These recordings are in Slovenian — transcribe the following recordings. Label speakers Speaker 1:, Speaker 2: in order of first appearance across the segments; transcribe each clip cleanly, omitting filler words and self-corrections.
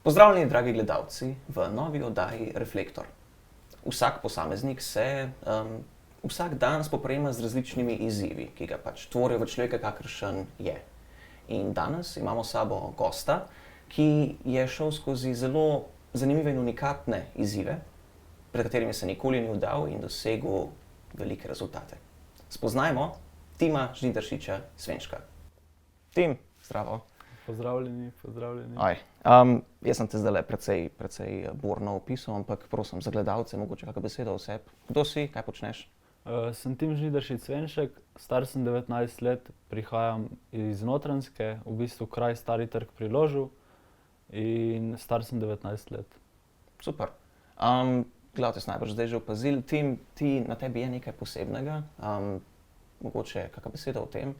Speaker 1: Pozdravljeni, dragi gledalci, v novi oddaji Reflektor. Vsak posameznik se vsak dan spoprijema z različnimi izzivi, ki ga pač tvorijo v človeka, kakršen je. In danes imamo s sabo gosta, ki je šel skozi zelo zanimive in unikatne izzive, pred katerimi se nikoli ni vdal in dosegel velike rezultate. Spoznajmo Tima Žnidaršiča Svenška. Tim, zdravo.
Speaker 2: Pozdravljeni.
Speaker 1: Jaz sem te zdajle precej burno opisal, ampak prosim za gledalce, mogoče kakšno besedo o sebi. Kdo si, kaj počneš?
Speaker 2: Sem Tim Žnidaršič Svenšek, star sem 19 let, prihajam iz Notranjske, v bistvu kraj Stari Trg pri Ložu in star sem 19 let.
Speaker 1: Super. Gledalci so najbrž zdaj že opazili, Tim, na tebi je nekaj posebnega, mogoče kakšna beseda o tem?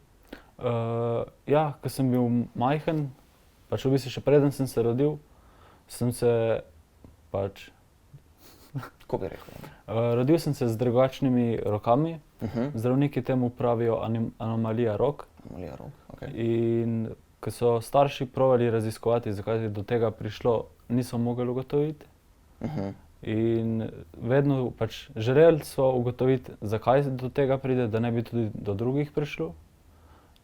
Speaker 2: Ko sem bil majhen, pač v bistvu še preden sem se rodil, sem se pač...
Speaker 1: Kako bi rekel?
Speaker 2: Rodil sem se z drugačnimi rokami, zdravniki temu pravijo anomalija rok.
Speaker 1: Anomalija rok, okej.
Speaker 2: In ko so starši probali raziskovati, zakaj je do tega prišlo, niso mogli ugotoviti. In vedno pač želeli so ugotoviti, zakaj do tega pride, da ne bi tudi do drugih prišlo.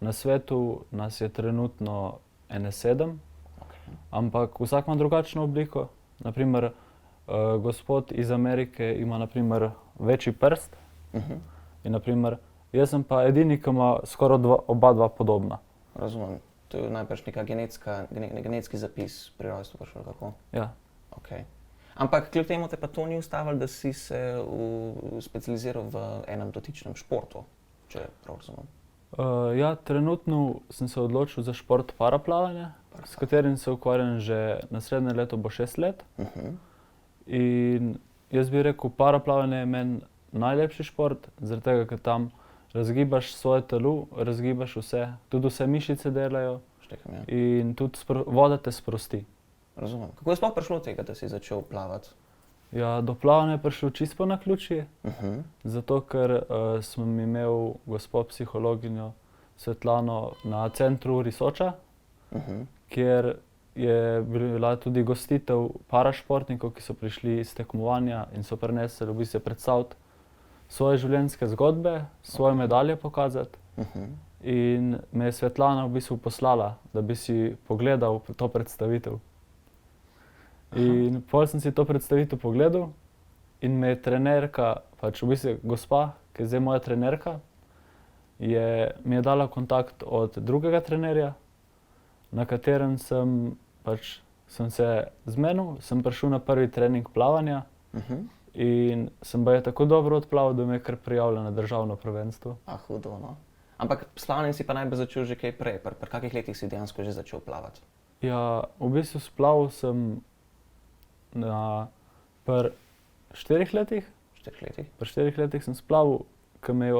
Speaker 2: Na svetu nas je trenutno 7, ampak vsak ima drugačno obliko. Naprimer, gospod iz Amerike ima naprimer večji prst in naprimer, jaz sem pa edini, ki ima skoraj oba podobna.
Speaker 1: Razumem. To je najbrž neka genetski zapis pri rojstvu prišel, kako?
Speaker 2: Ja.
Speaker 1: Okej. Ampak kljub temu te pa to ni ustavilo, da si se specializiral v enem dotičnem športu, če prav razumem.
Speaker 2: Trenutno sem se odločil za šport paraplavanja, s katerim se ukvarjam že naslednje leto bo 6 let. In jaz bi rekel, paraplavanje je meni najlepši šport, zaradi tega, ker tam razgibaš svoje telo, razgibaš vse, tudi vse mišice delajo.
Speaker 1: Štekam, ja.
Speaker 2: In tudi voda te sprosti.
Speaker 1: Razumem. Kako je sploh prišlo do tega, da si začel plavati?
Speaker 2: Ja, do plavanja je prišel čisto po naključju, zato ker sem imel gospo psihologinjo Svetlano na centru Risoča, kjer je bila tudi gostitev parašportnikov, ki so prišli iz tekmovanja in so prinesli v bistvu predstaviti svoje življenjske zgodbe, svoje medalje pokazati. In me je Svetlana v bistvu poslala, da bi si pogledal to predstavitev. In potem sem si to predstavitev pogledal in me je trenerka, pač v bistvu gospa, ki je zdaj moja trenerka, mi je dala kontakt od drugega trenerja, na katerem sem se zmenil, sem prišel na prvi trening plavanja in sem baje tako dobro odplaval, da me je kar prijavila na državno prvenstvo.
Speaker 1: Hudo, no. Ampak s plavanjem si pa najbolj začel že kaj prej, pri kakih letih si dejansko že začel plavati?
Speaker 2: Ja, v bistvu splaval sem pri 4 letih.
Speaker 1: 4 letih?
Speaker 2: Pri 4 letih sem splaval, ko me je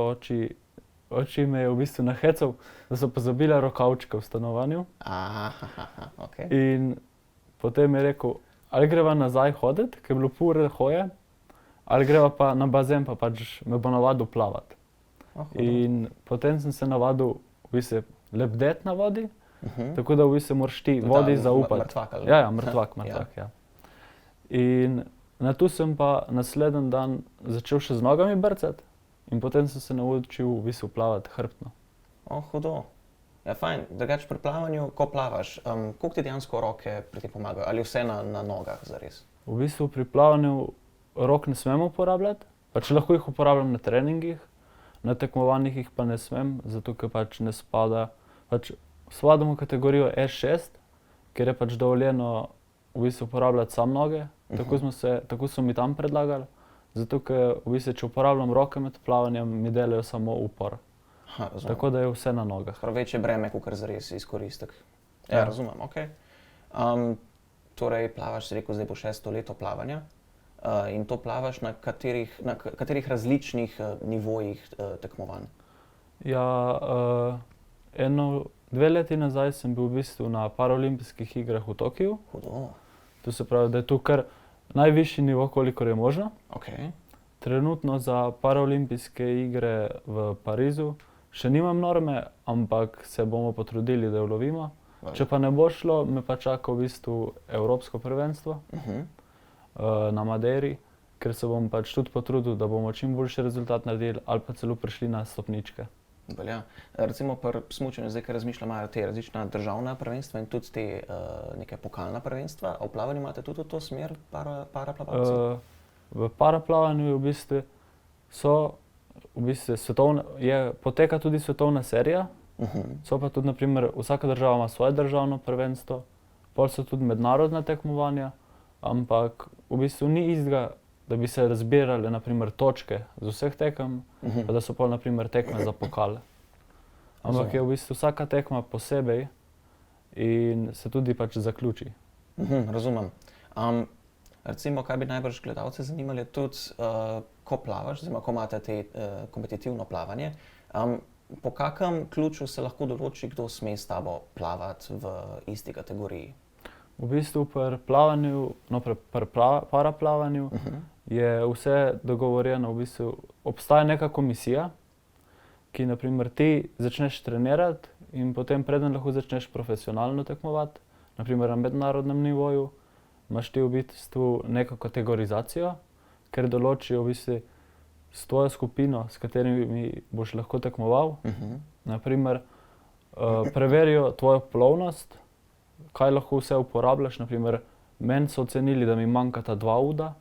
Speaker 2: oči me je v bistvu nahecal, da so pozabila rokavčke v stanovanju.
Speaker 1: Okej.
Speaker 2: In potem je rekel, ali greva nazaj hoditi, ker je bilo pol ure hoje, ali greva pa na bazen, pa pač me bo navadil plavati. In potem sem se navadil v bistvu lebdeti na vodi, tako da v bistvu moraš ti vodi zaupati.
Speaker 1: Mrtvak ali?
Speaker 2: Ja, mrtvak, ja. In nato sem pa naslednji dan začel še z nogami brcati in potem sem se naučil v bistvu plavati hrbtno.
Speaker 1: Hudo. Ja, fajn. Drugače pri plavanju, ko plavaš, koliko ti dejansko roke pri tem pomagajo? Ali vse na nogah zares?
Speaker 2: V bistvu pri plavanju rok ne smem uporabljati, pač lahko jih uporabljam na treningih, na tekmovanjih jih pa ne smem, zato ker pač ne spada, spadam v kategorijo S6, ker je pač dovoljeno v bistvu uporabljati samo noge, tako so mi tam predlagali, zato ker v bistvu, če uporabljam roke med plavanjem, mi delajo samo upor. Tako da je vse na nogah.
Speaker 1: Prav večje breme, kakor zares izkoristek. Ja, razumem, okej. Torej, plavaš, si rekel, zdaj bo 6. leto plavanja. In to plavaš na katerih različnih nivojih tekmovanj?
Speaker 2: Ja, 2 leti nazaj sem bil v bistvu na paraolimpijskih igrah v Tokiu.
Speaker 1: Hudo.
Speaker 2: To se pravi, da je to kar najvišji nivo, kolikor je možno.
Speaker 1: Okej.
Speaker 2: Trenutno za paraolimpijske igre v Parizu še nimam norme, ampak se bomo potrudili, da jo lovimo. Če pa ne bo šlo, me pa čaka v bistvu Evropsko prvenstvo na Madeiri, ker se bom pač tudi potrudil, da bomo čim boljši rezultat naredili ali pa celo prišli na stopničke.
Speaker 1: Velja. Recimo pri smučanju, zdaj, ker razmišljam, imajo te različna državna prvenstva in tudi te neke pokalna prvenstva. A v plavanju imate tudi v to smer paraplavalci?
Speaker 2: V paraplavanju je poteka tudi svetovna serija, so pa tudi, na primer, vsaka država ima svoje državno prvenstvo, pol so tudi mednarodna tekmovanja, ampak v bistvu ni istega, da bi se razbirale, na primer, točke z vseh tekem, pa da so pol, na primer, tekme za pokale. Ampak je v bistvu vsaka tekma posebej in se tudi pač zaključi.
Speaker 1: Razumem. Recimo, kaj bi najbrž gledalce zanimali, tudi ko plavaš, oziroma ko imate te kompetitivno plavanje, po kakem ključu se lahko določi, kdo sme s tabo plavati v isti kategoriji?
Speaker 2: V bistvu pri plavanju, pri paraplavanju je vse dogovorjeno, v bistvu obstaja neka komisija, ki, na primer, ti začneš trenirati in potem preden lahko začneš profesionalno tekmovati, na primer na mednarodnem nivoju, imaš ti v bistvu neko kategorizacijo, ker določijo v bistvu s tvojo skupino, s katerimi boš lahko tekmoval. Na primer, preverijo tvojo plovnost, kaj lahko vse uporabljaš. Na primer, meni so ocenili, da mi manjkata 2 uda,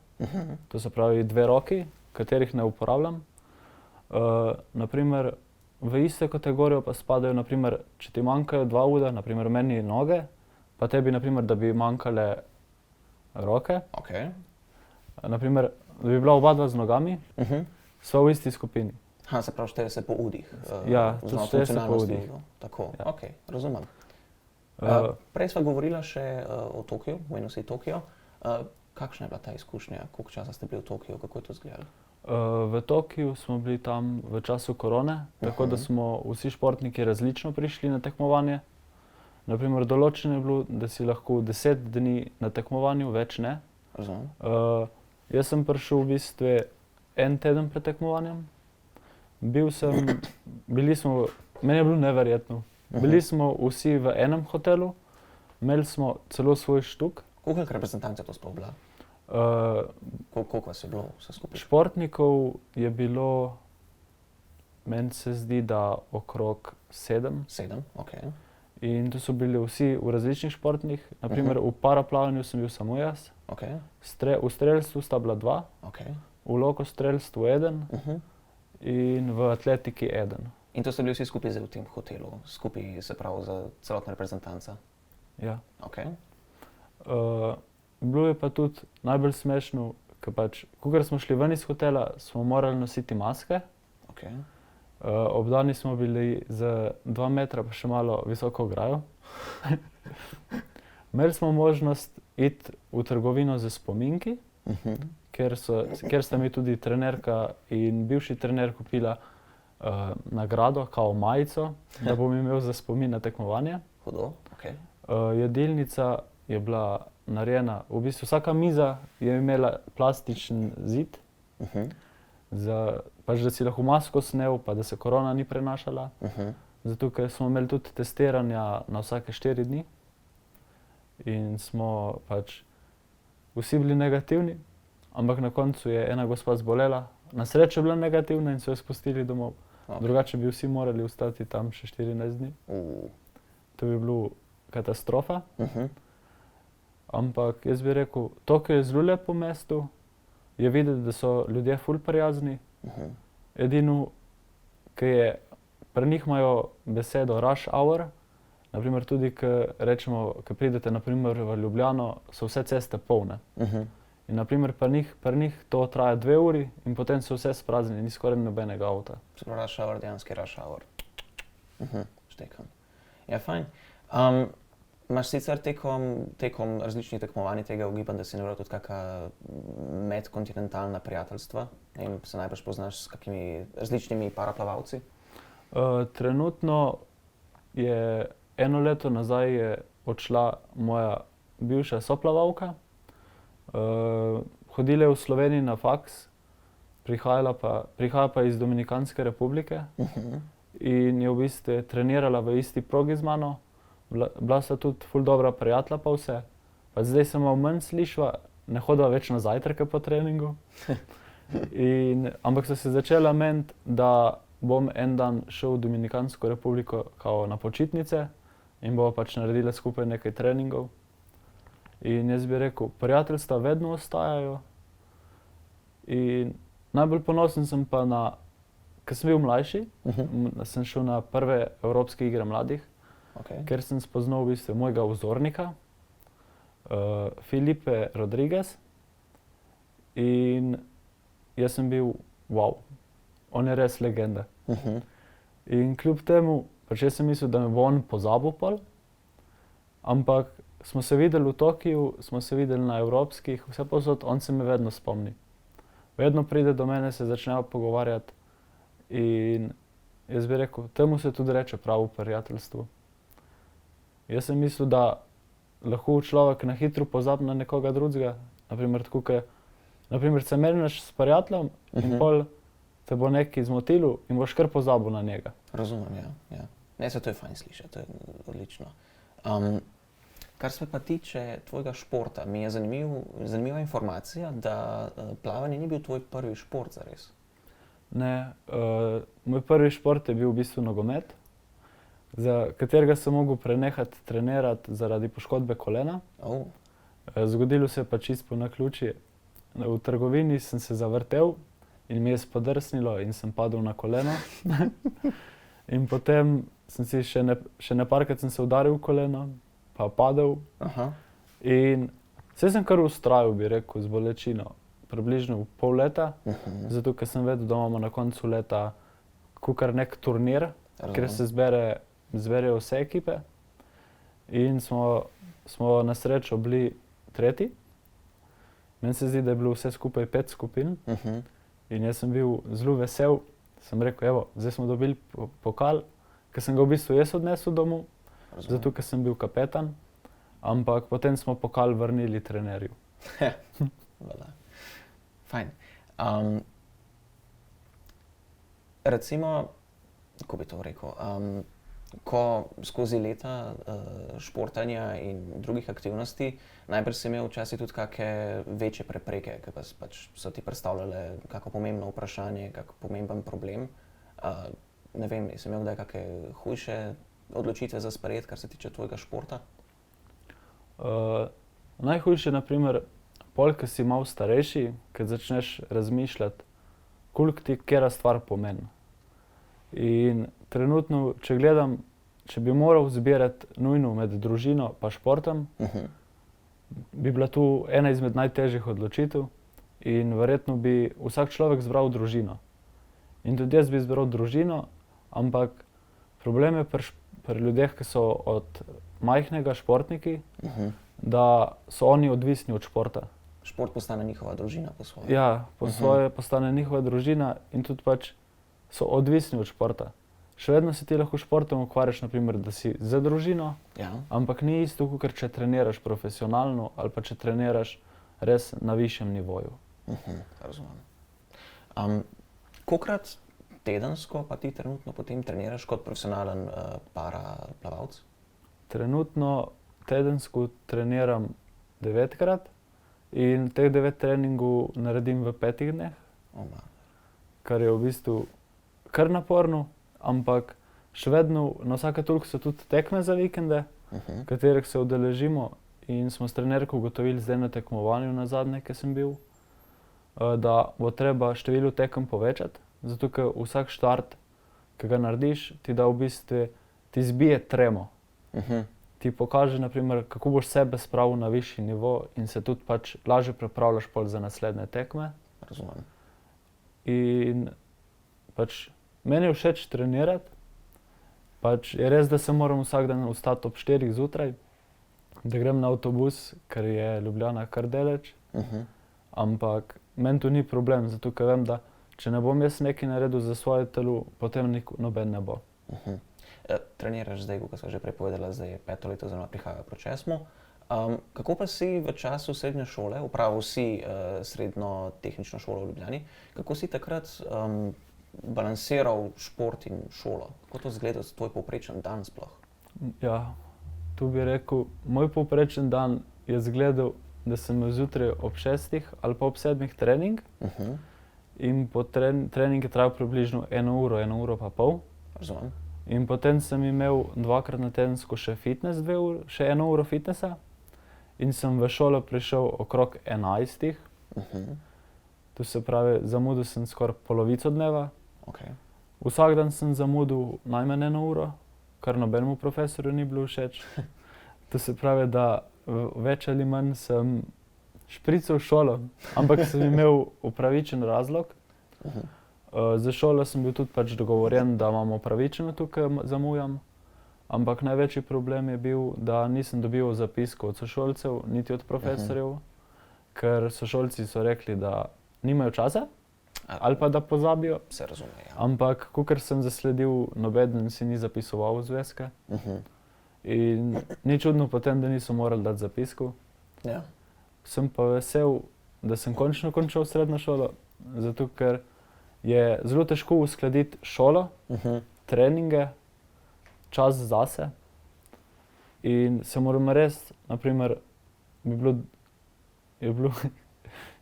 Speaker 2: to se pravi 2 roki, katerih ne uporabljam. Na primer, v isto kategorijo pa spadajo, na primer, če ti manjkajo 2 uda, na primer meni noge, pa tebi, na primer, da bi manjkale roke. Na primer, da bi bila oba dva z nogami, sva v isti skupini.
Speaker 1: Se pravi, šteje se po udih.
Speaker 2: Ja, tudi šteje se po udih.
Speaker 1: Tako, razumem. Prej sva govorila še o Tokiu, omenil si Tokio. Kakšna je bila ta izkušnja? Koliko časa ste bili v Tokiu? Kako je to izgledalo?
Speaker 2: V Tokiu smo bili tam v času korone, tako da smo vsi športniki različno prišli na tekmovanje. Na primer, določeno je bilo, da si lahko 10 dni na tekmovanju, več ne.
Speaker 1: Razumem.
Speaker 2: Jaz sem prišel v bistvu 1 teden pred tekmovanjem. Meni je bilo neverjetno. Bili smo vsi v enem hotelu, imeli smo celo svoj štuk.
Speaker 1: Koliko reprezentanc je to sploh bila? Koliko vas je bilo vse skupaj?
Speaker 2: Športnikov je bilo, meni se zdi, da okrog 7.
Speaker 1: 7, okej.
Speaker 2: In to so bili vsi v različnih športnih. Na primer, v paraplavanju sem bil samo jaz. V strelstvu sta bila 2, v lokostrelstvu 1 in v atletiki 1.
Speaker 1: In to ste bili vsi skupaj zdaj v tem hotelu, skupaj se pravi za celotna reprezentanca?
Speaker 2: Ja. Bilo je pa tudi najbolj smešno, ker pač, kakor smo šli ven iz hotela, smo morali nositi maske. Obdani smo bili z 2 metra pa še malo visoko ograjo. Imeli smo možnost iti v trgovino z spominki, ker sta mi tudi trenerka in bivši trener kupila nagrado, kao majico, da bom imel za spomin na tekmovanje.
Speaker 1: Hudo,
Speaker 2: Jedilnica je bila narejena, v bistvu vsaka miza je imela plastičen zid, pač da si lahko masko snel, pa da se korona ni prenašala. Zato, ker smo imeli tudi testiranja na vsake 4 dni in smo pač vsi bili negativni, ampak na koncu je ena gospa zbolela, na srečo je bila negativna in so jo spustili domov. Drugače bi vsi morali ostati tam še 14 dni. To bi bilo katastrofa. Ampak jaz bi rekel, Tokio je zelo lepo mesto, je videti, da so ljudje ful prijazni. Edino, ki je, pri njih imajo besedo rush hour, na primer tudi, ko pridete na primer v Ljubljano, so vse ceste polne. In na primer pri njih to traja 2 uri in potem so vse spraznjene, ni skoraj nobenega avta.
Speaker 1: Se pravi rush hour, dejanski rush hour. Štekam. Ja, fajn. Imaš sicer tekom različnih tekmovanj tega ugibam, da si naredil tudi kakšna medkontinentalna prijateljstva in se najbrž poznaš s kakimi različnimi paraplavalci?
Speaker 2: Trenutno je 1 leto nazaj je odšla moja bivša soplavalka. Hodila je v Sloveniji na faks, prihaja pa iz Dominikanske republike in je v bistvu trenirala v isti progi z mano. bila sta tudi ful dobra prijatelja pa vse. Pa zdaj se malo manj slišva, ne hodiva več na zajtrke po treningu. Ampak so se začela meniti, da bom en dan šel v Dominikansko republiko kao na počitnice in bova pač naredila skupaj nekaj treningov. In jaz bi rekel, prijateljstva vedno ostajajo. In najbolj ponosen sem pa na, ko sem bil mlajši, sem šel na prve Evropske igre mladih, ker sem spoznal v bistvu mojega vzornika, Filipe Rodriguez. In jaz sem bil, wow, on je res legenda. In kljub temu, pač jaz sem mislil, da me bo on pozabil pol, ampak smo se videli v Tokiu, smo se videli na evropskih, vse povsod, on se me vedno spomni. Vedno pride do mene, se začneva pogovarjati in jaz bi rekel, temu se tudi reče pravo prijateljstvo. Jaz sem mislil, da lahko človek na hitro pozabi na nekoga drugega, naprimer tako, naprimer se menjaš s prijateljem in pol te bo nekaj zmotilo in boš kar pozabil na njega.
Speaker 1: Razumem, ja. Ne, to je fajn slišati, to je odlično. Kar se pa tiče tvojega športa, mi je zanimiva informacija, da plavanje ni bil tvoj prvi šport zares.
Speaker 2: Ne, moj prvi šport je bil v bistvu nogomet, za katerega sem mogel prenehati trenirati zaradi poškodbe kolena. Zgodilo se je pa čisto po naključju. V trgovini sem se zavrtel in mi je spodrsnilo in sem padel na koleno. In potem sem si še neparkrat sem se udaril v koleno, pa padel. In saj sem kar vztrajal, bi rekel, z bolečino. Približno pol leta, zato ker sem vedel, da imamo na koncu leta kakor nek turnir, kjer se zberejo vse ekipe. In smo na srečo bili tretji. Meni se zdi, da je bilo vse skupaj 5 skupin. In jaz sem bil zelo vesel. Sem rekel, evo, zdaj smo dobili pokal, ker sem ga v bistvu jaz odnesel domov, zato ker sem bil kapetan. Ampak potem smo pokal vrnili trenerju.
Speaker 1: Fajn. Recimo, kako bi to rekel, ko skozi leta športanja in drugih aktivnosti, najprej si imel včasih tudi kakšne večje prepreke, ki pač so ti predstavljale kako pomembno vprašanje, kako pomemben problem. Ne vem, si imel kdaj kakšne hujše odločitve za sprejeti, kar se tiče tvojega športa?
Speaker 2: Najhujše je na primer pol, ko si malo starejši, ko začneš razmišljati, koliko ti katera stvar pomeni. In trenutno, če gledam, če bi moral zbirati nujno med družino pa športom, bi bila tu ena izmed najtežjih odločitev in verjetno bi vsak človek zbral družino. In tudi jaz bi izbral družino, ampak problem je pri ljudeh, ki so od majhnega športniki, da so oni odvisni od športa.
Speaker 1: Šport postane njihova družina po svoje.
Speaker 2: Ja, po svoje postane njihova družina in tudi pač so odvisni od športa. Še vedno se ti lahko športom ukvarjaš, na primer, da si za družino, ampak ni isto, kot če treniraš profesionalno ali pa če treniraš res na višjem nivoju.
Speaker 1: Razumem. Kolikrat tedensko pa ti trenutno potem treniraš kot profesionalen paraplavalec?
Speaker 2: Trenutno tedensko treniram 9-krat in teh 9 treningov naredim v 5 dneh, kar je v bistvu kar naporno, ampak še vedno na vsake toliko so tudi tekme za vikende, katerih se udeležimo in smo s trenerko ugotovili zdaj na tekmovanju nazadnje, ki sem bil, da bo treba število tekem povečati, zato ker vsak štart, ki ga narediš, ti da v bistvu ti zbije tremo. Ti pokaže, na primer, kako boš sebe spravil na višji nivo in se tudi pač lažje pripravljaš pol za naslednje tekme.
Speaker 1: Razumem.
Speaker 2: In pač meni je všeč trenirati. Pač je res, da se moram vsak dan vstati ob 4 zjutraj, da grem na avtobus, ker je Ljubljana kar daleč. Ampak meni to ni problem, zato ker vem, da če ne bom jaz nekaj naredil za svoje telo, potem noben ne bo.
Speaker 1: Treniraš zdaj, kot sem že prej povedala, zdaj je 5. leto oziroma prihaja proti 6. Kako pa si v času srednje šole, opravil si srednjo tehnično šolo v Ljubljani, kako si takrat balansiral šport in šolo? Kako to izgleda tvoj povprečen dan sploh?
Speaker 2: Ja, Tu bi rekel, moj povprečen dan je izgledal, da sem imel zjutraj ob 6 ali pa ob 7 trening in po trening je trajal približno 1 uro, 1 uro pa pol.
Speaker 1: Razumem.
Speaker 2: In potem sem imel 2-krat na tedensko še fitness, 2 ure, še 1 uro fitnessa in sem v šolo prišel okrog 11. To se pravi, zamudil sem skoraj polovico dneva.
Speaker 1: Okay.
Speaker 2: Vsak dan sem zamudil najmanj 1 uro, kar nobenemu profesorju ni bilo všeč. To se pravi, da več ali manj sem šprical šolo, ampak sem imel upravičen razlog. Za šolo sem bil tudi pač dogovorjen, da imam upravičeno tukaj zamujam, ampak največji problem je bil, da nisem dobil zapiskov od sošolcev, niti od profesorjev, ker sošolci so rekli, da nimajo časa ali pa da pozabijo.
Speaker 1: Se razume, ja.
Speaker 2: Ampak, kakor sem zasledil, nobeden si ni zapisoval v zvezke. In ni čudno potem, da niso morali dati zapiskov.
Speaker 1: Ja.
Speaker 2: Sem pa vesel, da sem končno končal srednjo šolo, zato ker je zelo težko uskladiti šolo, treninge, čas zase. In se moram res, naprimer,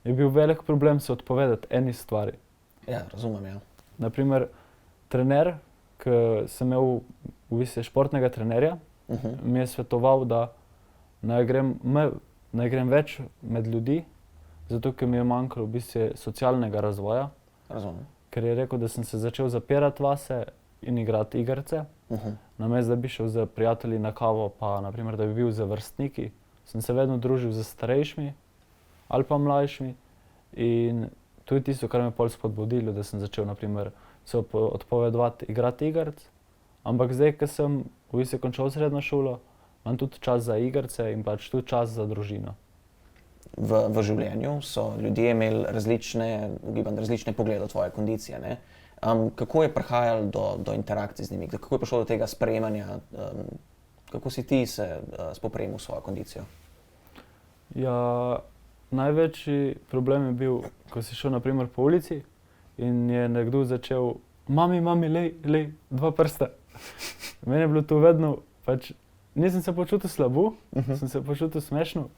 Speaker 2: je bil velik problem se odpovedati eni stvari.
Speaker 1: Ja, razumem, ja.
Speaker 2: Naprimer, trener, ki sem imel v bistvu športnega trenerja, mi je svetoval, da naj grem več med ljudi, zato ker mi je manjkalo v bistvu socialnega razvoja.
Speaker 1: Razumem.
Speaker 2: Ker je rekel, da sem se začel zapirati vase in igrati igrice. Namesto da bi šel z prijatelji na kavo, pa naprimer, da bi bil z vrstniki, sem se vedno družil z starejšimi ali pa mlajšimi. In to je tisto, kar me je pol spodbudilo, da sem začel naprimer se odpovedovati igrati igric. Ampak zdaj, ko sem v bistvu končal srednjo šolo, imam tudi čas za igrice in pač tudi čas za družino.
Speaker 1: V življenju so ljudje imeli različne poglede v tvoje kondicije, ne? Kako je prihajalo do interakcij z njimi? Kako je prišlo do tega sprejemanja? Kako si ti se spopremil s svojo kondicijo?
Speaker 2: Ja, največji problem je bil, ko si šel naprimer po ulici in je nekdo začel mami, lej, 2 prsta. Meni je bilo to vedno, pač nisem se počutil slabo, sem se počutil smešno,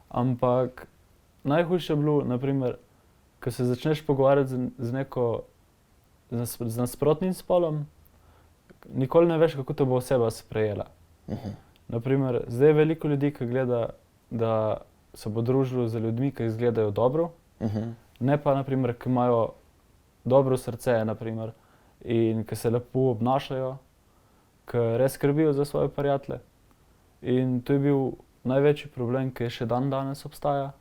Speaker 2: ampak najhujše je bilo, naprimer, ko se začneš pogovarjati z nasprotnim spolom, nikoli ne veš, kako te bo oseba sprejela. Naprimer, zdaj je veliko ljudi, ki gleda, da se bo družilo z ljudmi, ki izgledajo dobro, ne pa, naprimer, ki imajo dobro srce, naprimer, in ki se lepo obnašajo, ki res skrbijo za svoje prijatelje. In to je bil največji problem, ki še danes obstaja.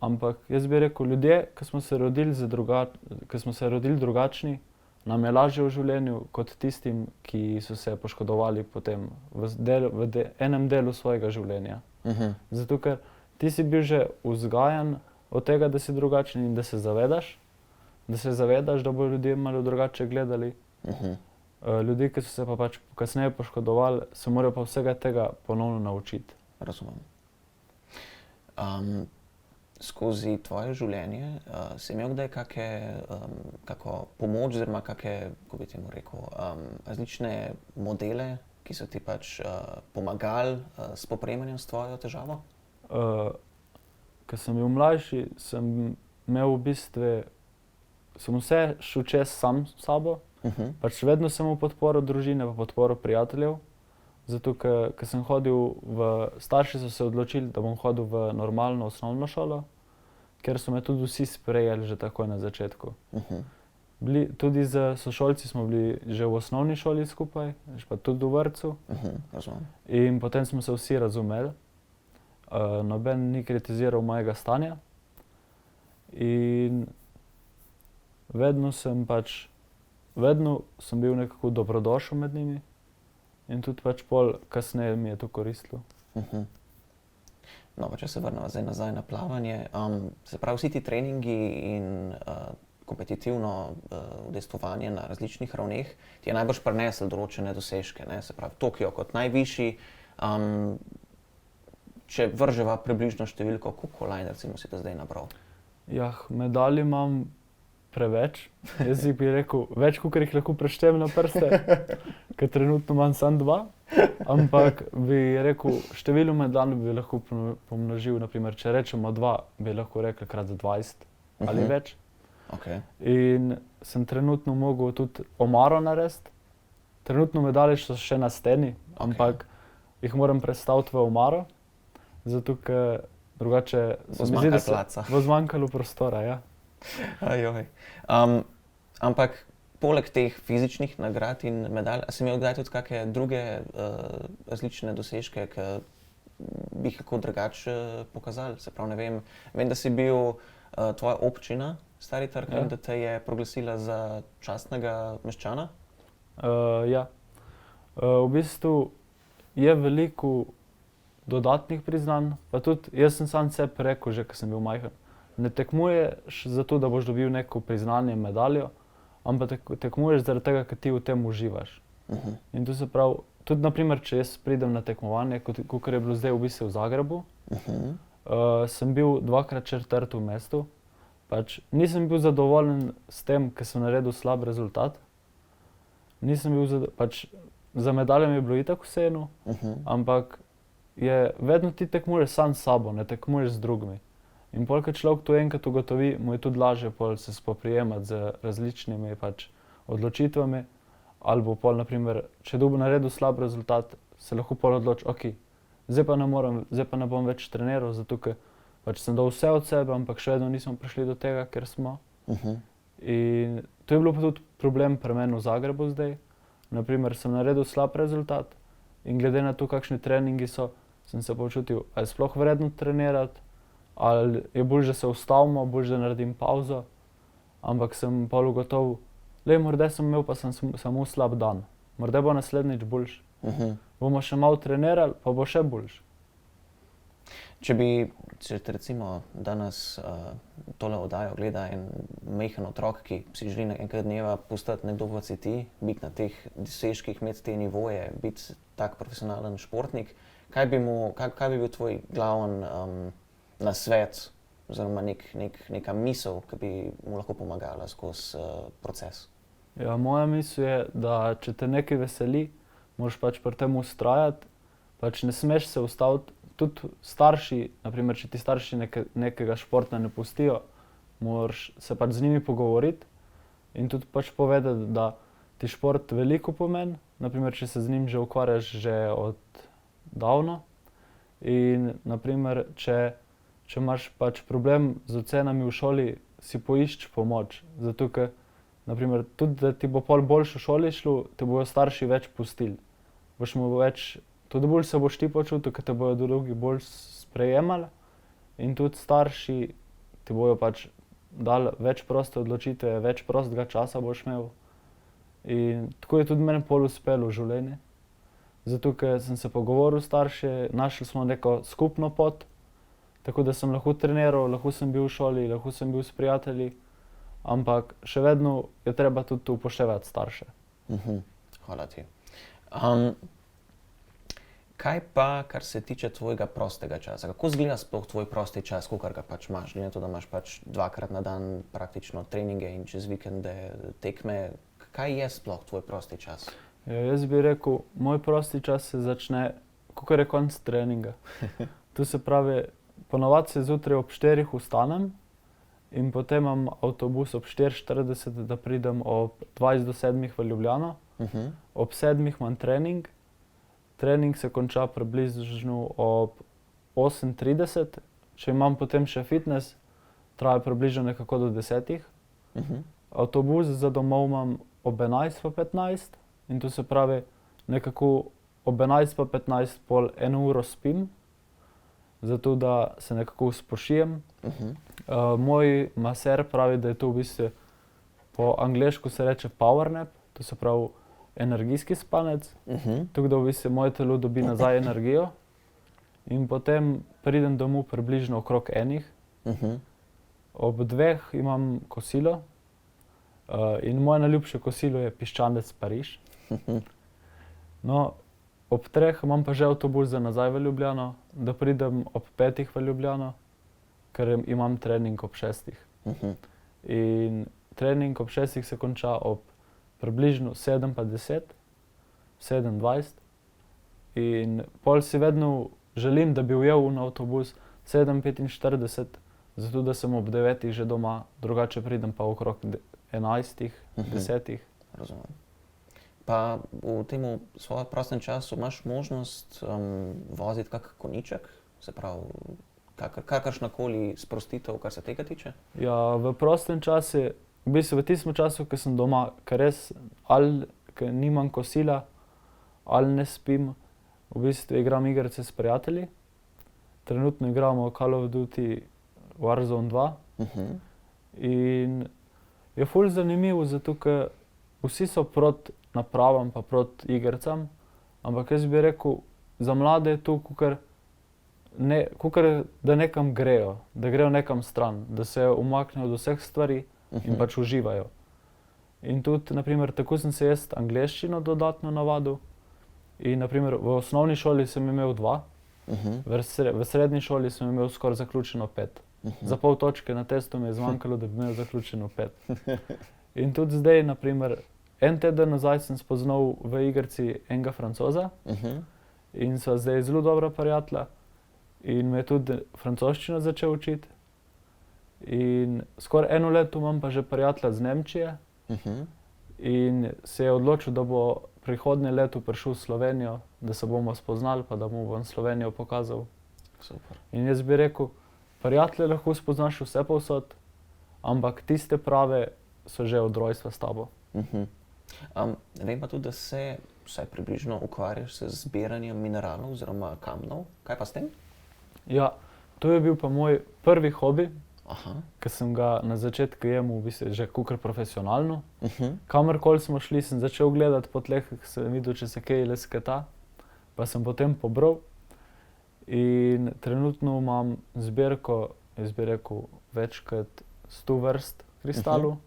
Speaker 2: Ampak jaz bi rekel, ljudje, ki smo se rodili drugačni, nam je lažje v življenju kot tistim, ki so se poškodovali potem v enem delu svojega življenja. Zato ker ti si bil že vzgajan od tega, da si drugačen in da se zavedaš, da bodo ljudje malo drugače gledali. Ljudje, ki so se pa pač kasneje poškodovali, se morajo pa vsega tega ponovno naučiti.
Speaker 1: Razumem. Skozi tvoje življenje si imel kdaj kako pomoč oziroma kako bi temu rekel, različne modele, ki so ti pač pomagali s spopremanjem s tvojo težavo?
Speaker 2: Ko sem bil mlajši, sem imel v bistvu, sem vse šel čez sam s sabo. Pač vedno sem imel podporo družine, pa podporo prijateljev. Zato, ker sem hodil starši so se odločili, da bom hodil v normalno osnovno šolo, ker so me tudi vsi sprejeli že takoj na začetku. Tudi z sošolci smo bili že v osnovni šoli skupaj, pa tudi v vrtcu. In potem smo se vsi razumeli. Noben ni kritiziral mojega stanja. In vedno sem bil nekako dobrodošel med njimi. In tudi pač pol kasneje mi je to koristilo.
Speaker 1: No, pa če se vrnemo zdaj nazaj na plavanje, se pravi vsi ti treningi in kompetitivno udejstvovanje na različnih ravneh ti je najbrž prineslo določene dosežke, ne? Se pravi Tokio kot najvišji, če vrževa približno številko, koliko kolajn recimo si do zdaj nabral?
Speaker 2: Jah, medalj imam preveč. Jaz bi rekel, več, kakor jih lahko preštejem na prste, ker trenutno imam samo 2. Ampak bi rekel, število medalj bi lahko pomnožil, naprimer, če rečemo 2, bi lahko rekli krat 20 ali več.
Speaker 1: Okay.
Speaker 2: In sem trenutno mogel tudi omaro narediti. Trenutno medalje so še na steni, ampak jih moram prestaviti v omaro, zato ker drugače se mi zdi, da bo zmanjkalo prostora. Ja.
Speaker 1: Ampak poleg teh fizičnih nagrad in medalj, si imel kdaj tudi kakšne druge različne dosežke, ki bi jih kako drugače pokazali? Se pravi, ne vem, vem, da si bil tvoja občina, Stari Trg, in da te je proglasila za častnega meščana?
Speaker 2: Ja. V bistvu je veliko dodatnih priznanj, pa tudi jaz sem sam sebi rekel, že ko sem bil majhen, ne tekmuješ zato, da boš dobil neko priznanje, medaljo, ampak tekmuješ zaradi tega, ker ti v tem uživaš. In to se pravi, tudi naprimer, če jaz pridem na tekmovanje, kakor je bilo zdaj v bistvu v Zagrebu, sem bil 2-krat četrti v mestu. Pač nisem bil zadovoljen s tem, ker sem naredil slab rezultat. Nisem bil pač za medaljami je bilo itak vseeno, ampak vedno ti tekmuješ sam s sabo, ne tekmuješ z drugimi. In pol, ko človek to enkrat ugotovi, mu je tudi lažje pol se spoprijemati z različnimi pač odločitvami. Ali pol, naprimer, če bo naredil slab rezultat, se lahko pol odloči, zdaj pa ne bom več treniral, zato ker pač sem dal vse od sebe, ampak še vedno nismo prišli do tega, ker smo. In to je bilo pa tudi problem pri meni v Zagrebu zdaj. Naprimer, sem naredil slab rezultat in glede na to, kakšni treningi so, sem se počutil, ali je sploh vredno trenirati, ali je bolj, da se ustavimo, bolj, da naredim pauzo. Ampak sem pol ugotovil, morda sem imel pa samo slab dan. Morda bo naslednjič boljši. Bomo še malo trenirali, pa bo še boljši.
Speaker 1: Če recimo danes tole oddajo gleda en majhen otrok, ki si želi enkrat dneva postati nekdo kot si ti, biti na teh dosežkih, imeti te nivoje, biti tak profesionalen športnik, kaj bi bil tvoj glavni nasvet oziroma neka misel, ki bi mu lahko pomagala skozi proces?
Speaker 2: Ja, moja misel je, da če te nekaj veseli, moraš pač pri tem vztrajati, pač ne smeš se ustaviti. Tudi starši, naprimer, če ti starši nekega športa ne pustijo, moraš se pač z njimi pogovoriti in tudi pač povedati, da ti šport veliko pomeni, naprimer, če se z njim že ukvarjaš že od davno. In naprimer, če imaš pač problem z ocenami v šoli, si poišči pomoč, zato ker naprimer, tudi da ti bo pol boljše v šoli šlo, te bojo starši več pustili. Tudi bolj se boš ti počutil, ker te bojo drugi bolj sprejemali in tudi starši ti bojo pač dali več proste odločitve, več prostega časa boš imel. In tako je tudi meni pol uspelo v življenju. Zato, ker sem se pogovoril s starši, našli smo neko skupno pot, tako da sem lahko treniral, lahko sem bil v šoli, lahko sem bil s prijatelji, ampak še vedno je treba tudi upoštevati starše.
Speaker 1: Hvala ti. Kaj pa, kar se tiče tvojega prostega časa? Kako izgleda sploh tvoj prosti čas, kolikor ga pač imaš? Glede na to, da imaš pač 2-krat na dan praktično treninge in čez vikende tekme. Kaj je sploh tvoj prosti čas?
Speaker 2: Ja, jaz bi rekel, moj prosti čas se začne, kakor je konec treninga. To se pravi, ponavadi se zjutraj ob 4 vstanem in potem imam avtobus ob 4:40, da pridem ob 6:50 v Ljubljano. Ob 7 imam trening. Trening se konča približno ob 8:30, če imam potem še fitness, traja približno nekako do 10. Avtobus za domov imam ob 11:15 in to se pravi, nekako ob 11:15 pol 1 uro spim, zato da se nekako spočijem. Moj maser pravi, da je to v bistvu, po angleško se reče power nap, to se pravi energijski spanec, tako da v bistvu moje telo dobi nazaj energijo in potem pridem domov približno okrog 1. Ob 2 imam kosilo in moje najljubše kosilo je piščanec Pariž. No, ob 3 imam pa že avtobus za nazaj v Ljubljano, da pridem ob 5 v Ljubljano, ker imam trening ob 6. In trening ob 6 se konča ob približno 7:10, 7:20 In pol si vedno želim, da bi ujel na avtobus 7:45, zato da sem ob 9 že doma, drugače pridem pa okrog 11, 10.
Speaker 1: Razumem. Pa v tem svojem prostem času imaš možnost voziti kak koniček, se pravi, kakršnakoli sprostitev, kar se tega tiče?
Speaker 2: Ja, v prostem času, v bistvu v tistem času, ko sem doma, ker res ali ker nimam kosila, ali ne spim, v bistvu igram igrice s prijatelji. Trenutno igramo Call of Duty Warzone 2 in je ful zanimivo, zato ker vsi so proti napravam pa proti igricam, ampak jaz bi rekel, za mlade je to kakor da nekam grejo, da grejo nekam stran, da se umaknejo od vseh stvari in pač uživajo. In tudi, na primer, tako sem se jaz angleščino dodatno navadil in na primer v osnovni šoli sem imel 2, v srednji šoli sem imel skoraj zaključeno 5. Za pol točke na testu mi je zmanjkalo, da bi imel zaključeno 5. In tudi zdaj, na primer, en teden nazaj sem spoznal v igrici enega Francoza in sva zdaj zelo dobra prijatelja in me je tudi francoščino začel učiti. In skoraj eno leto imam pa že prijatelja z Nemčije in se je odločil, da bo prihodnje leto prišel v Slovenijo, da se bomo spoznali pa da mu bom Slovenijo pokazal.
Speaker 1: Super. In
Speaker 2: jaz bi rekel, prijatelje lahko spoznaš vse povsod, ampak tiste prave so že od rojstva s tabo.
Speaker 1: Vem pa tudi, da se vsaj približno ukvarjaš s zbiranjem mineralov oziroma kamnov. Kaj pa s tem?
Speaker 2: Ja, to je bil pa moj prvi hobi, ki sem ga na začetku jemal v bistvu že kakor profesionalno. Kamorkoli smo šli, sem začel gledati po tleh, sem videl, če se kaj lesketa, pa sem potem pobral. In trenutno imam zbirko, jaz bi rekel, več kot 100 vrst kristalov.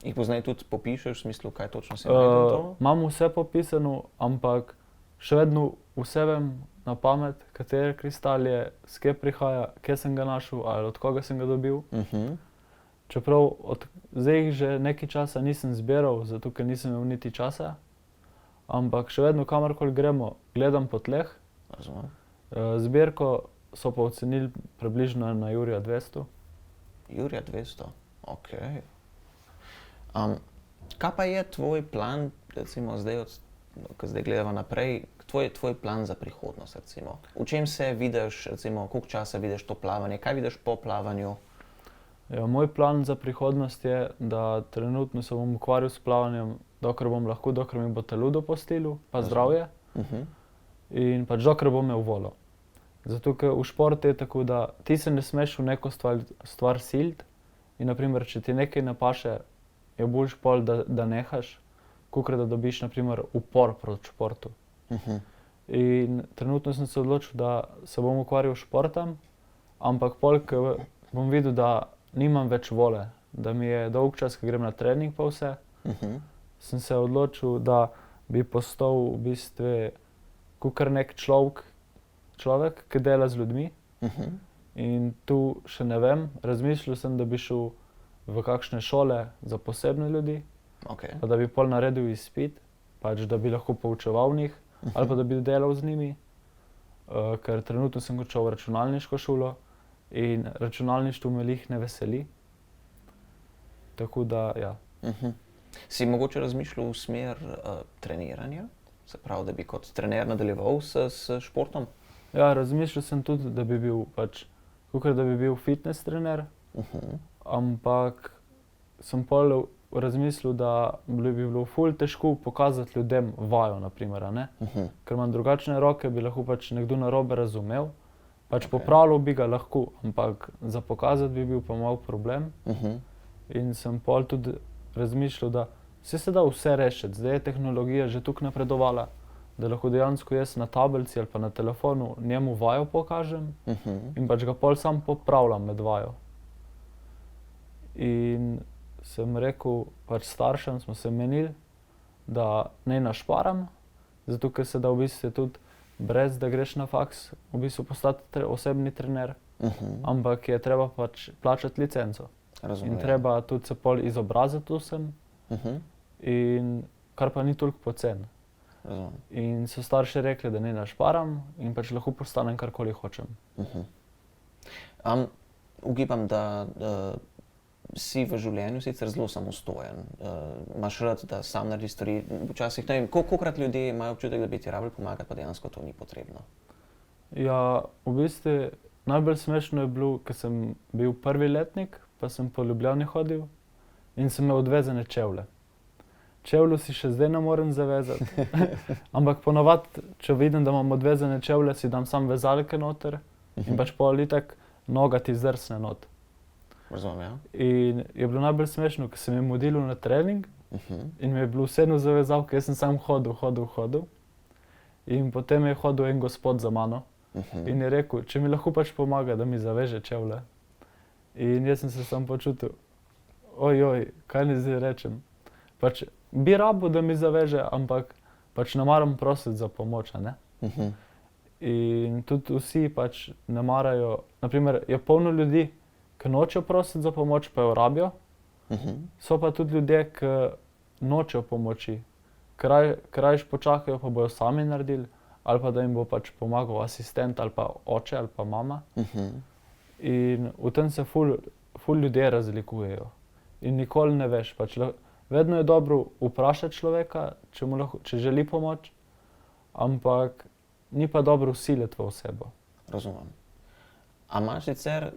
Speaker 1: Jih poznaj tudi popišeš, v smislu, kaj točno si naredil to?
Speaker 2: Imam vse popisano, ampak še vedno vse vem na pamet, kateri kristal je, s kje prihaja, kje sem ga našel ali od koga sem ga dobil. Čeprav zdaj jih že nekaj časa nisem zbiral, zato ker nisem imel niti časa, ampak še vedno kamorkoli gremo, gledam po tleh.
Speaker 1: Razumem.
Speaker 2: Zbirko so pa ocenili približno na jurja 200.
Speaker 1: Jurja 200, okej. Kaj pa je tvoj plan, recimo zdaj, ko zdaj gledava naprej, tvoj plan za prihodnost, recimo? V čem se vidiš, recimo, koliko časa vidiš to plavanje, kaj vidiš po plavanju?
Speaker 2: Ja, moj plan za prihodnost je, da trenutno se bom ukvarjal s plavanjem, dokler bom lahko, dokler mi bo telo dopustilo, pa zdravje. In pač dokler bom imel voljo. Zato, ker v športu je tako, da ti se ne smeš v neko stvar siliti in na primer, če ti nekaj ne paše, je boljše pol, da nehaš, kakor da dobiš na primer upor proti športu. In trenutno sem se odločil, da se bom ukvarjal s športom, ampak pol, ko bom videl, da nimam več volje, da mi je dolg čas, ko grem na trening pa vse, sem se odločil, da bi postal v bistvu kakor nek človek, ki dela z ljudmi. In tu še ne vem, razmišljal sem, da bi šel v kakšne šole za posebne ljudi, pa da bi pol naredil izpit, pač da bi lahko poučeval njih, ali pa da bi delal z njimi, ker trenutno sem končal računalniško šolo in računalništvo me glih ne veseli. Tako da, ja.
Speaker 1: Si mogoče razmišljal v smer treniranja? Se pravi, da bi kot trener nadaljeval s športom?
Speaker 2: Ja, razmišljal sem tudi, da bi bil pač, kakor da bi bil fitness trener, ampak sem pol razmislil, da bi bilo ful težko pokazati ljudem vajo, na primer, a ne. Ker imam drugačne roke, bi lahko pač nekdo narobe razumel, pač popravljal bi ga lahko, ampak za pokazati bi bil pa malo problem. In sem pol tudi razmišljal, da se da vse rešiti, zdaj je tehnologija že toliko napredovala, da lahko dejansko jaz na tablici ali pa na telefonu njemu vajo pokažem in pač ga pol sam popravljam med vajo. In sem rekel, pač staršem smo se menili, da naj našparam, zato ker se da v bistvu tudi brez da greš na faks v bistvu postati osebni trener, ampak je treba pač plačati licenco. In treba tudi se pol izobraziti vsem, in kar pa ni toliko poceni.
Speaker 1: razumem.
Speaker 2: In so starši rekli, da ne našparam in pač lahko postanem karkoli hočem.
Speaker 1: Ugibam, da si v življenju sicer zelo samostojen. Imaš rad, da sam narediš stvari. Včasih, ne vem, kolikokrat ljudje imajo občutek, da bi ti rabili pomagati, pa dejansko to ni potrebno.
Speaker 2: Ja, v bistvu najbolj smešno je bilo, ko sem bil prvi letnik, pa sem po Ljubljani hodil in sem imel odvezane čevlje. Čevlju si še zdaj ne morem zavezati, ampak ponavadi, če vidim, da imam odvezane čevlje, si dam sam vezalke noter in pač pol itak noga ti zdrsne not.
Speaker 1: Razumem, ja.
Speaker 2: In je bilo najbolj smešno, ko sem jim modilil na trening in mi je bilo vseeno za vezalke, jaz sem sam hodil. In potem je hodil en gospod za mano in je rekel, če mi lahko pač pomaga, da mi zaveže čevlje. In jaz sem se sam počutil, kaj naj zdaj rečem. Pač bi rabo, da mi zaveže, ampak pač ne maram prositi za pomoč, a ne? In tudi vsi pač ne marajo, naprimer je polno ljudi, ki nočejo prositi za pomoč, pa jo rabijo. So pa tudi ljudje, ki nočejo pomoči, krajš počakajo, pa bojo sami naredili, ali pa da jim bo pač pomagal asistent ali pa oče ali pa mama. In v tem se ful ljudje razlikujejo. In nikoli ne veš, pač vedno je dobro vprašati človeka, če želi pomoč, ampak ni pa dobro vsiliti v osebo.
Speaker 1: Razumem. A imaš sicer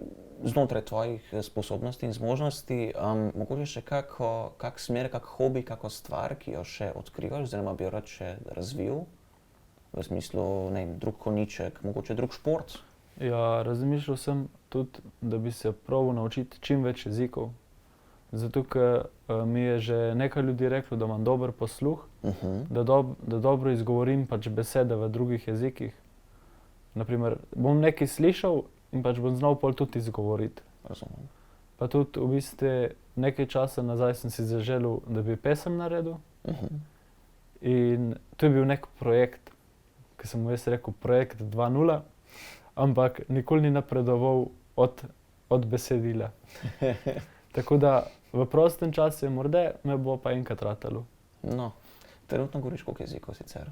Speaker 1: znotraj tvojih sposobnosti in zmožnosti mogoče še kak smer, kak hobi, kako stvar, ki jo še odkrivaš, oziroma bi jo rad še razvil? V smislu, ne vem, drug konjiček, mogoče drug šport?
Speaker 2: Ja, razmišljal sem tudi, da bi se probal naučiti čim več jezikov. Zato, ker mi je že nekaj ljudi reklo, da imam dober posluh, da dobro izgovorim pač besede v drugih jezikih. Naprimer, bom nekaj slišal in pač bom znal pol tudi izgovoriti.
Speaker 1: Razumem.
Speaker 2: Pa tudi v bistvu nekaj časa nazaj sem si zaželel, da bi pesem naredil. In to je bil nek projekt, ki sem mu jaz rekel projekt 2.0, ampak nikoli ni napredoval od besedila. Tako da v prostem času morda me bo pa enkrat ratalo.
Speaker 1: No, trenutno govoriš koliko jezikov sicer?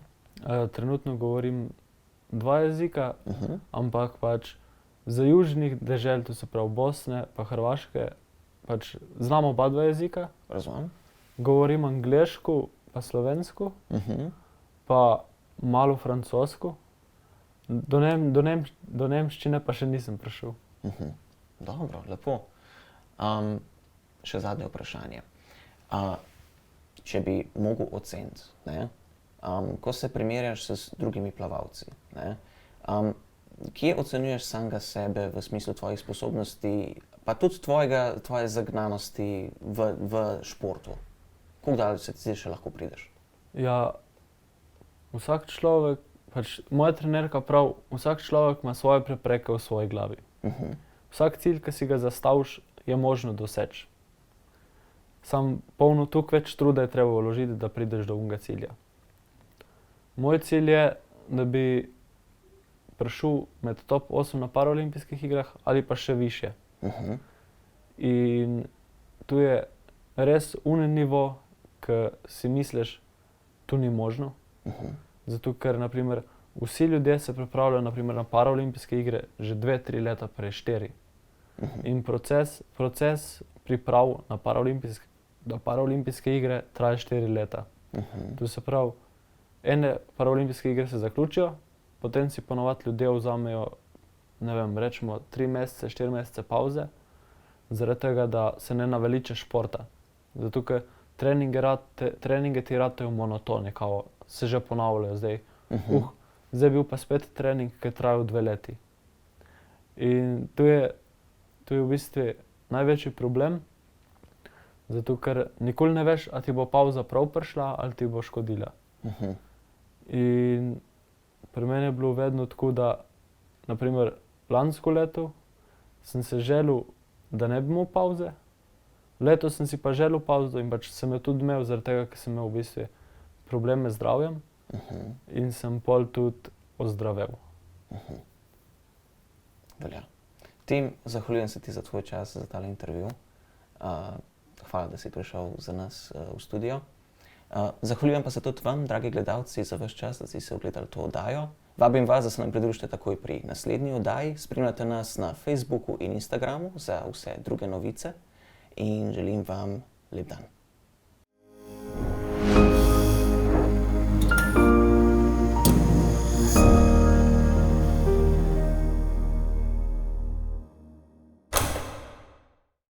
Speaker 2: Trenutno govorim 2 jezika, ampak pač za južnih dežel, to se pravi Bosne pa Hrvaške, pač znam oba 2 jezika.
Speaker 1: Razumem.
Speaker 2: Govorim angleško pa slovensko, pa malo francosko. Do nemščine pa še nisem prišel.
Speaker 1: Dobro, lepo. Še zadnje vprašanje. Če bi mogel oceniti, ko se primerjaš s drugimi plavalci, kje ocenjuješ samega sebe v smislu tvojih sposobnosti, pa tudi tvoje zagnanosti v športu? Koliko daleč se ti še lahko prideš?
Speaker 2: Ja, vsak človek, pač moja trenerka pravi, vsak človek ima svoje prepreke v svoji glavi. Vsak cilj, ki si ga zastaviš, je možno doseči. Samo polno toliko več truda je treba vložiti, da prideš do onega cilja. Moj cilj je, da bi prišel med top 8 na paraolimpijskih igrah ali pa še višje. In tu je res unen nivo, ki si misliš, tu ni možno. Zato ker, na primer, vsi ljudje se pripravljajo na paraolimpijske igre že 2-3 leta prej, 4. In proces priprav na paraolimpijske igre traja 4 leta. To se pravi, ene paraolimpijske igre se zaključijo, potem si ponavadi ljudje vzamejo, ne vem, rečemo 3 mesece, 4 mesece pavze, zaradi tega, da se ne naveliča športa. Zato ker treninge ti ratajo monotone, kao se že ponavljajo zdaj. Zdaj bil pa spet trening, ki je trajal 2 leti. In to je v bistvu največji problem, zato ker nikoli ne veš, a ti bo pavza prav prišla ali ti bo škodila. In pri meni je bilo vedno tako, da na primer lansko leto sem se želel, da ne bi imel pavze, letos sem si pa želel pavzo in pač sem jo tudi imel, zaradi tega, ker sem imel v bistvu probleme z zdravjem in sem pol tudi ozdravel.
Speaker 1: Velja. Tim, zahvaljujem se ti za tvoj čas, za tale intervju. Hvala, da si prišel za nas v studio. Zahvaljujem pa se tudi vam, dragi gledalci, za vaš čas, da ste se ogledali to oddajo. Vabim vas, da se nam pridružite takoj pri naslednji oddaji. Spremljate nas na Facebooku in Instagramu za vse druge novice in želim vam lep dan.